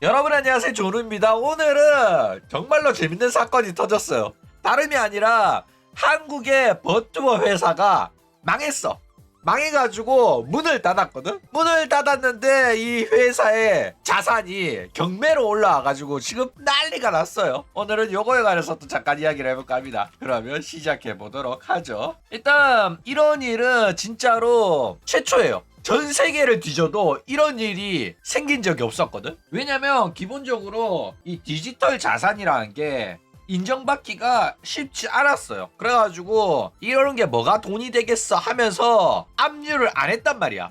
여러분 안녕하세요, 조루입니다. 오늘은 정말로 재밌는 사건이 터졌어요. 다름이 아니라 한국의 버튜버 회사가 망했어. 망해가지고 문을 닫았거든. 문을 닫았는데 이 회사의 자산이 경매로 올라와가지고 지금 난리가 났어요. 오늘은 요거에 관해서 또 잠깐 이야기를 해볼까 합니다. 그러면 시작해보도록 하죠. 일단 이런 일은 진짜로 최초예요. 전 세계를 뒤져도 이런 일이 생긴 적이 없었거든. 왜냐면 기본적으로 이 디지털 자산이라는 게 인정받기가 쉽지 않았어요. 그래가지고 이러는 게 뭐가 돈이 되겠어 하면서 압류를 안 했단 말이야.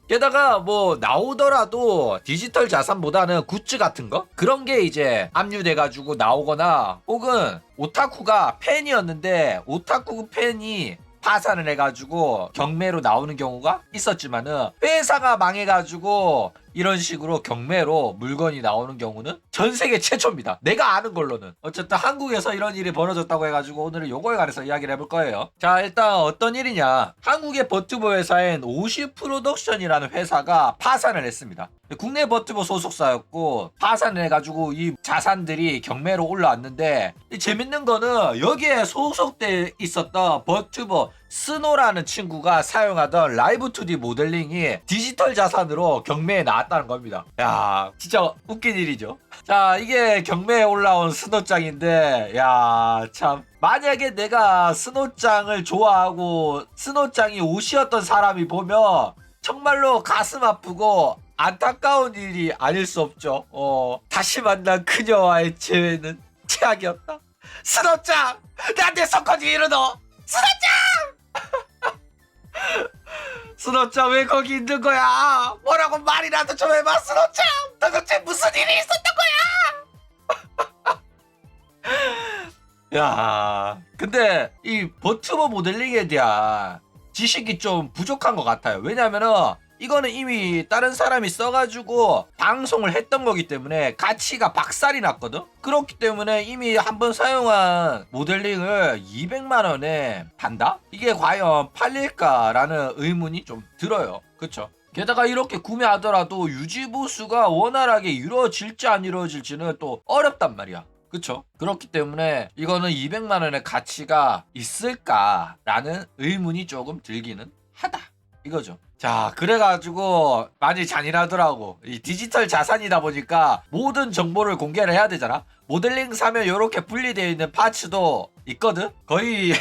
게다가 뭐 나오더라도 디지털 자산보다는 굿즈 같은 거? 그런 게 이제 압류돼가지고 나오거나, 혹은 오타쿠가 팬이었는데 오타쿠 팬이 파산을 해가지고 경매로 나오는 경우가 있었지만은, 회사가 망해가지고 이런 식으로 경매로 물건이 나오는 경우는 전 세계 최초입니다. 내가 아는 걸로는. 어쨌든 한국에서 이런 일이 벌어졌다고 해가지고 오늘은 요거에 관해서 이야기를 해볼 거예요. 자, 일단 어떤 일이냐. 한국의 버튜버 회사인 오시 프로덕션이라는 회사가 파산을 했습니다. 국내 버튜버 소속사였고 파산을 해가지고 이 자산들이 경매로 올라왔는데, 재밌는 거는 여기에 소속돼 있었던 버튜버 스노라는 친구가 사용하던 라이브 2D 모델링이 디지털 자산으로 경매에 나왔다는 겁니다. 야, 진짜 웃긴 일이죠. 자, 이게 경매에 올라온 스노짱인데, 야, 참. 만약에 내가 스노짱을 좋아하고 스노짱이 옷이었던 사람이 보면 정말로 가슴 아프고 안타까운 일이 아닐 수 없죠. 다시 만난 그녀와의 재회는 최악이었다. 스노짱! 나한테 석화지 이러너! 스노짱! 스노짱 왜 거기 있는 거야? 뭐라고 말이라도 좀 해봐, 스노짱! 도대체 무슨 일이 있었던 거야? 야, 근데 이 버튜버 모델링에 대한 지식이 좀 부족한 것 같아요. 왜냐면은 이거는 이미 다른 사람이 써가지고 방송을 했던 거기 때문에 가치가 박살이 났거든. 그렇기 때문에 이미 한번 사용한 모델링을 200만원에 판다? 이게 과연 팔릴까라는 의문이 좀 들어요. 그쵸? 게다가 이렇게 구매하더라도 유지보수가 원활하게 이루어질지 안 이루어질지는 또 어렵단 말이야. 그쵸? 그렇기 때문에 이거는 200만원의 가치가 있을까라는 의문이 조금 들기는 하다, 이거죠. 자, 그래가지고 많이 잔인하더라고. 이 디지털 자산이다 보니까 모든 정보를 공개를 해야 되잖아. 모델링 사면 이렇게 분리되어 있는 파츠도 있거든. 거의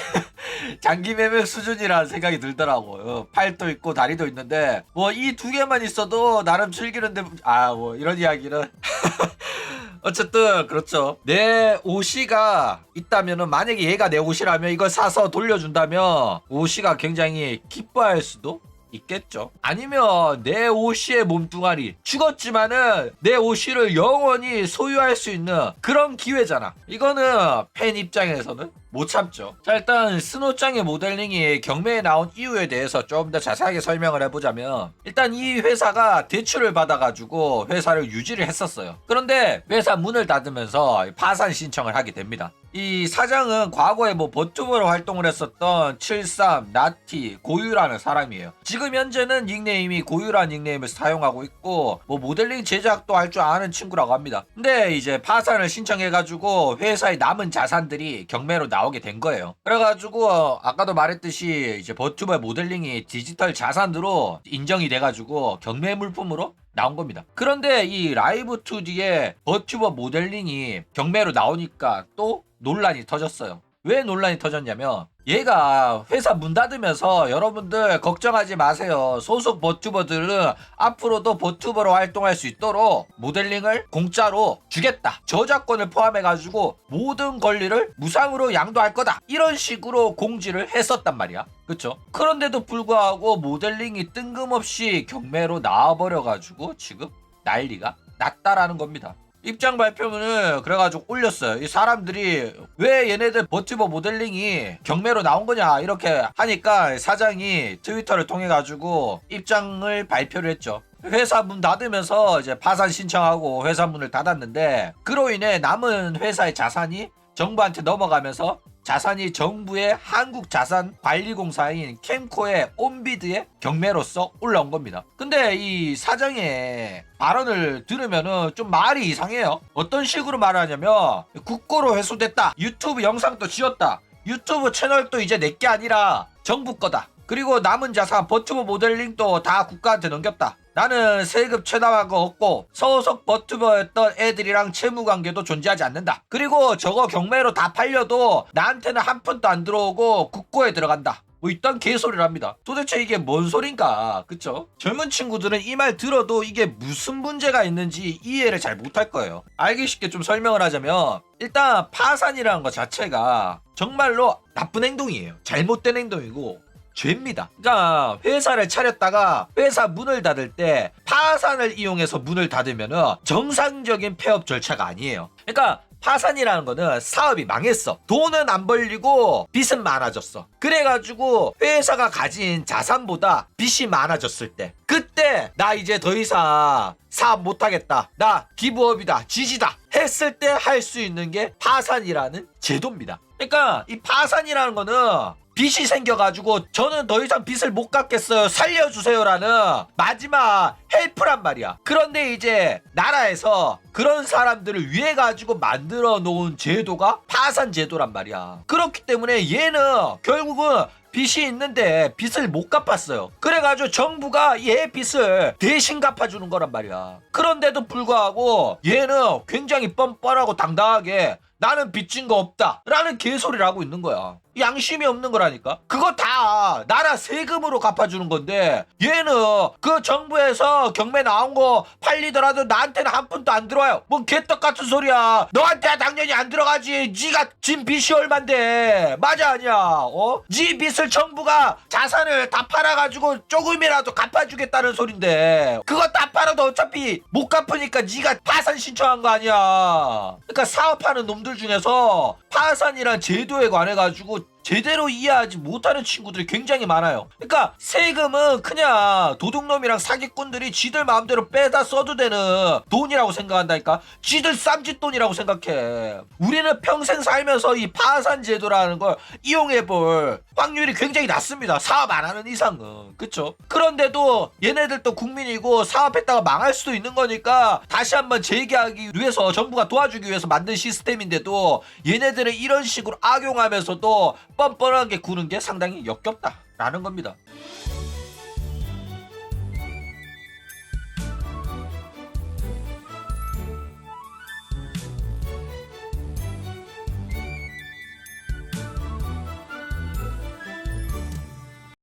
장기 매매 수준이라는 생각이 들더라고. 팔도 있고 다리도 있는데 뭐 이 두 개만 있어도 나름 즐기는데, 뭐 이런 이야기는 어쨌든 그렇죠. 내 오시가 있다면은, 만약에 얘가 내 옷이라면 이걸 사서 돌려준다면 오시가 굉장히 기뻐할 수도 있겠죠. 아니면 내 오시의 몸뚱아리 죽었지만은 내 오시를 영원히 소유할 수 있는 그런 기회잖아. 이거는 팬 입장에서는 못 참죠. 자, 일단 스노짱의 모델링이 경매에 나온 이유에 대해서 좀 더 자세하게 설명을 해보자면, 일단 이 회사가 대출을 받아가지고 회사를 유지를 했었어요. 그런데 회사 문을 닫으면서 파산 신청을 하게 됩니다. 이 사장은 과거에 뭐 버튜버로 활동을 했었던 73 나티 고유라는 사람이에요. 지금 현재는 닉네임이 고유라는 닉네임을 사용하고 있고 뭐 모델링 제작도 할 줄 아는 친구라고 합니다. 근데 이제 파산을 신청해가지고 회사의 남은 자산들이 경매로 나오게 된 거예요. 그래가지고 아까도 말했듯이 이제 버튜버 모델링이 디지털 자산으로 인정이 돼가지고 경매 물품으로 나온 겁니다. 그런데 이 라이브 2D의 버튜버 모델링이 경매로 나오니까 또 논란이 터졌어요. 왜 논란이 터졌냐면, 얘가 회사 문 닫으면서 여러분들 걱정하지 마세요. 소속 버튜버들은 앞으로도 버튜버로 활동할 수 있도록 모델링을 공짜로 주겠다. 저작권을 포함해가지고 모든 권리를 무상으로 양도할 거다. 이런 식으로 공지를 했었단 말이야. 그쵸? 그런데도 불구하고 모델링이 뜬금없이 경매로 나와버려가지고 지금 난리가 났다라는 겁니다. 입장 발표문을 그래가지고 올렸어요. 이 사람들이 왜 얘네들 버튜버 모델링이 경매로 나온 거냐 이렇게 하니까 사장이 트위터를 통해 가지고 입장을 발표를 했죠. 회사 문 닫으면서 이제 파산 신청하고 회사 문을 닫았는데, 그로 인해 남은 회사의 자산이 정부한테 넘어가면서 자산이 정부의 한국자산관리공사인 캠코의 온비드의 경매로서 올라온 겁니다. 근데 이 사장의 발언을 들으면은 좀 말이 이상해요. 어떤 식으로 말하냐면 국고로 회수됐다. 유튜브 영상도 지웠다. 유튜브 채널도 이제 내게 아니라 정부 거다. 그리고 남은 자산 버튜버 모델링도 다 국가한테 넘겼다. 나는 세금 체납한 거 없고 소속 버튜버였던 애들이랑 채무관계도 존재하지 않는다. 그리고 저거 경매로 다 팔려도 나한테는 한 푼도 안 들어오고 국고에 들어간다. 뭐 이딴 개소리를 합니다. 도대체 이게 뭔 소린가, 그쵸? 젊은 친구들은 이 말 들어도 이게 무슨 문제가 있는지 이해를 잘 못할 거예요. 알기 쉽게 좀 설명을 하자면 일단 파산이라는 것 자체가 정말로 나쁜 행동이에요. 잘못된 행동이고 죄입니다. 그러니까 회사를 차렸다가 회사 문을 닫을 때 파산을 이용해서 문을 닫으면은 정상적인 폐업 절차가 아니에요. 그러니까 파산이라는 거는 사업이 망했어. 돈은 안 벌리고 빚은 많아졌어. 그래가지고 회사가 가진 자산보다 빚이 많아졌을 때, 그때 나 이제 더 이상 사업 못하겠다, 나 기부업이다, 지지다 했을 때 할 수 있는 게 파산이라는 제도입니다. 그러니까 이 파산이라는 거는 빚이 생겨가지고 저는 더 이상 빚을 못 갚겠어요, 살려주세요라는 마지막 헬프란 말이야. 그런데 이제 나라에서 그런 사람들을 위해 가지고 만들어 놓은 제도가 파산 제도란 말이야. 그렇기 때문에 얘는 결국은 빚이 있는데 빚을 못 갚았어요. 그래가지고 정부가 얘 빚을 대신 갚아주는 거란 말이야. 그런데도 불구하고 얘는 굉장히 뻔뻔하고 당당하게 나는 빚진 거 없다 라는 개소리를 하고 있는 거야. 양심이 없는 거라니까. 그거 다 나라 세금으로 갚아주는 건데 얘는 그 정부에서 경매 나온 거 팔리더라도 나한테는 한 푼도 안 들어와요. 뭔 개떡 같은 소리야. 너한테 당연히 안 들어가지. 네가 진 빚이 얼만데. 맞아 아니야? 네 빚을 정부가 자산을 다 팔아가지고 조금이라도 갚아주겠다는 소린데 그거 다 팔아도 어차피 못 갚으니까 네가 파산 신청한 거 아니야. 그러니까 사업하는 놈들 중에서 파산이란 제도에 관해 가지고 제대로 이해하지 못하는 친구들이 굉장히 많아요. 그러니까 세금은 그냥 도둑놈이랑 사기꾼들이 지들 마음대로 빼다 써도 되는 돈이라고 생각한다니까. 지들 쌈짓돈이라고 생각해. 우리는 평생 살면서 이 파산 제도라는 걸 이용해볼 확률이 굉장히 낮습니다. 사업 안 하는 이상은. 그쵸? 그런데도 얘네들도 국민이고 사업했다가 망할 수도 있는 거니까 다시 한번 재개하기 위해서 정부가 도와주기 위해서 만든 시스템인데도 얘네들은 이런 식으로 악용하면서도 뻔뻔하게 구는 게 상당히 역겹다라는 겁니다.